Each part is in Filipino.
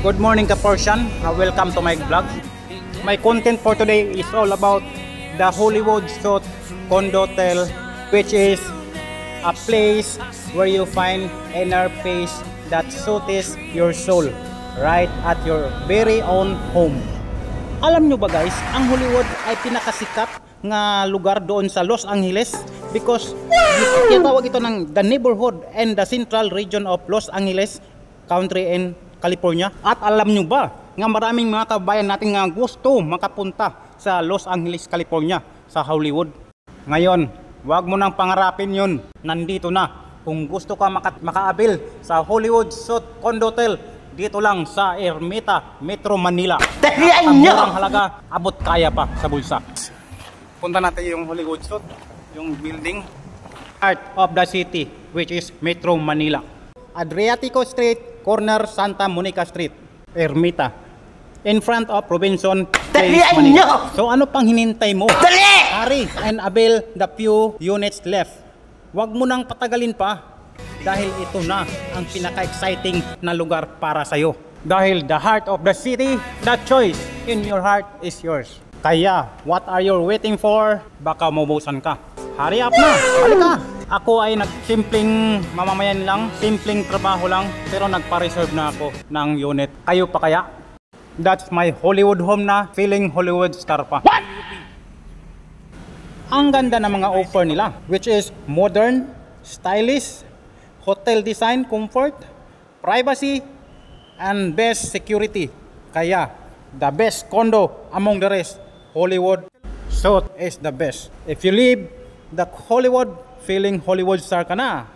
Good morning Kaporsian, welcome to my vlog. My content for today is all about the Hollywood Suite Condotel, which is a place where you find inner peace that suits your soul right at your very own home. Alam nyo ba guys, ang Hollywood ay pinakasikat nga lugar doon sa Los Angeles because tinatawag ito ng the neighborhood and the central region of Los Angeles Country in California. At alam nyo ba nga maraming mga kabayan natin nga gusto makapunta sa Los Angeles, California, sa Hollywood. Ngayon, wag mo nang pangarapin yun. Nandito na. Kung gusto ka makaabil sa Hollywood Suite Condotel, dito lang sa Ermita, Metro Manila. At ang murang halaga, abot kaya pa sa bulsa. Punta natin yung Hollywood Suite, yung building, heart of the city, which is Metro Manila. Adriatico Street, corner Santa Monica Street, Ermita, in front of Robinson Place, Manila. So ano pang hinintay mo? Hurry and avail the few units left. Huwag mo nang patagalin pa dahil ito na ang pinaka-exciting na lugar para sa'yo. Dahil the heart of the city, the choice in your heart is yours. Kaya, what are you waiting for? Baka maubusan ka. Hurry up na! Halika! Ako ay nagsimpleng mamamayan lang, simpleng trabaho lang, pero nagpa-reserve na ako ng unit. Kayo pa kaya? That's my Hollywood home na, feeling Hollywood star pa. What? Ang ganda ng mga offer nila, which is modern, stylish, hotel design, comfort, privacy, and best security. Kaya, the best condo among the rest, Hollywood Suite is the best. If you live the Hollywood, feeling Hollywood star ka na.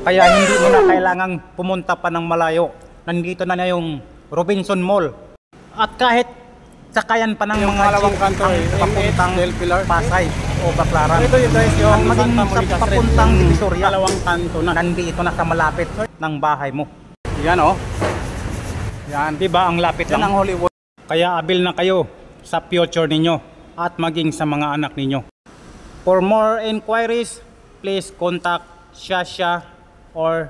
Kaya hindi mo na kailangang pumunta pa ng malayo. Nandito na yung Robinson Mall. At kahit sakayan pa ng mga jeep papuntang Pasay o Baclaran. Ito yung guys, yung maging sa papuntang Divisoria, dalawang kanto na. Nandito na sa malapit ng bahay mo. Yan oh. Yan, diba ang lapit lang ng Hollywood. Kaya abil na kayo sa future ninyo at maging sa mga anak ninyo. For more inquiries, please contact Shasha or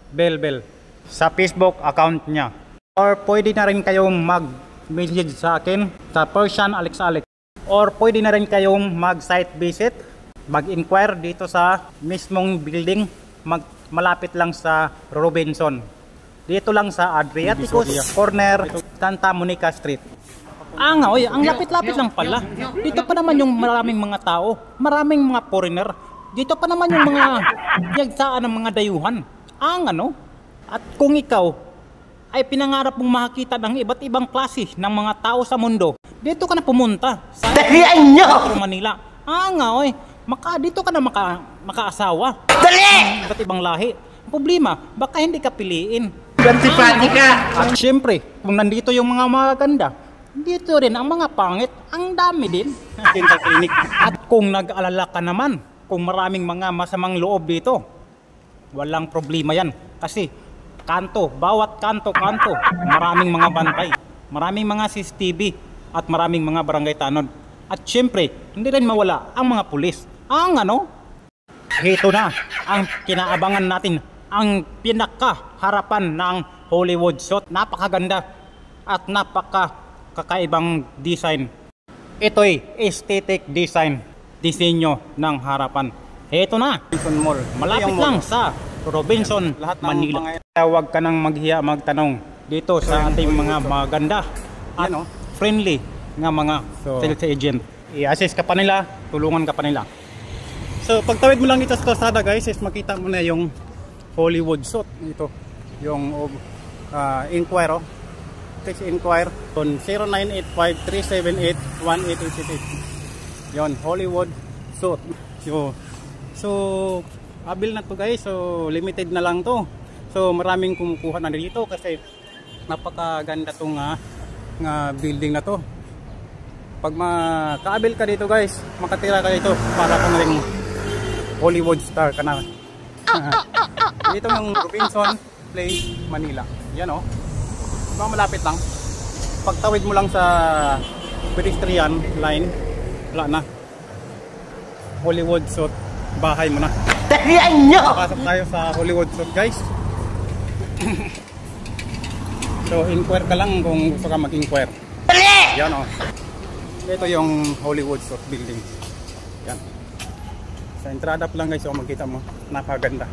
Belbel sa Facebook account niya. Or pwede na rin kayong mag-message sa akin sa Persian Alex Alex. Or pwede na rin kayong mag-site visit, mag-inquire dito sa mismong building, malapit lang sa Robinson. Dito lang sa Adriatico Corner, Santa Monica Street. Oy, ang lapit-lapit lang pala. Dito pa naman yung maraming mga tao, maraming mga foreigner. Dito pa naman yung mga yagsaan ng mga dayuhan. At kung ikaw ay pinangarap mong makakita ng iba't ibang klase ng mga tao sa mundo, dito ka na pumunta sa Metro Manila. Oy, dito ka na makaasawa. Dali! Iba't ibang lahi. Problema, baka hindi ka piliin. At syempre, kung nandito yung mga maganda, dito rin ang mga pangit, ang dami din. Dental clinic. At kung nag-alala ka naman, kung maraming mga masamang loob dito, walang problema yan. Kasi bawat kanto, maraming mga bantay, maraming mga CCTV, at maraming mga barangay tanod. At syempre, hindi rin mawala ang mga pulis. Ito na ang kinaabangan natin, ang pinaka-harapan ng Hollywood Suite. Napakaganda at napaka-kakaibang design. Ito'y aesthetic design, disenyo ng harapan. Ito na, Robinson Mall. Malapit lang sa Robinson, Manila. Huwag ka nang maghiya magtanong dito sa ating mga maganda at friendly nga mga sales agent. I-assist ka pa nila, tulungan ka pa nila. So pagtawid mo lang dito sa kalsada guys, is makita mo na yung Hollywood Suite. Ito yung inquire. Please inquire on 0985-378-1888. Yon, Hollywood Suite. So abil na to guys. So limited na lang to. So maraming kumukuha na dito kasi napakaganda tong building na to. Pag makaabil ka dito guys, makatira ka dito para kang ring Hollywood star ka na. Dito yung Robinson Place, Manila. Yan oh. Diba malapit lang. Pagtawid mo lang sa pedestrian line, wala na. Hollywood Suite, bahay mo na. Pasok tayo sa Hollywood Suite guys. So inquire ka lang kung gusto ka mag-inquire. Yan o. Ito yung Hollywood Surf Building. Yan. Sa entrada pa lang guys, so makita mo, napakaganda.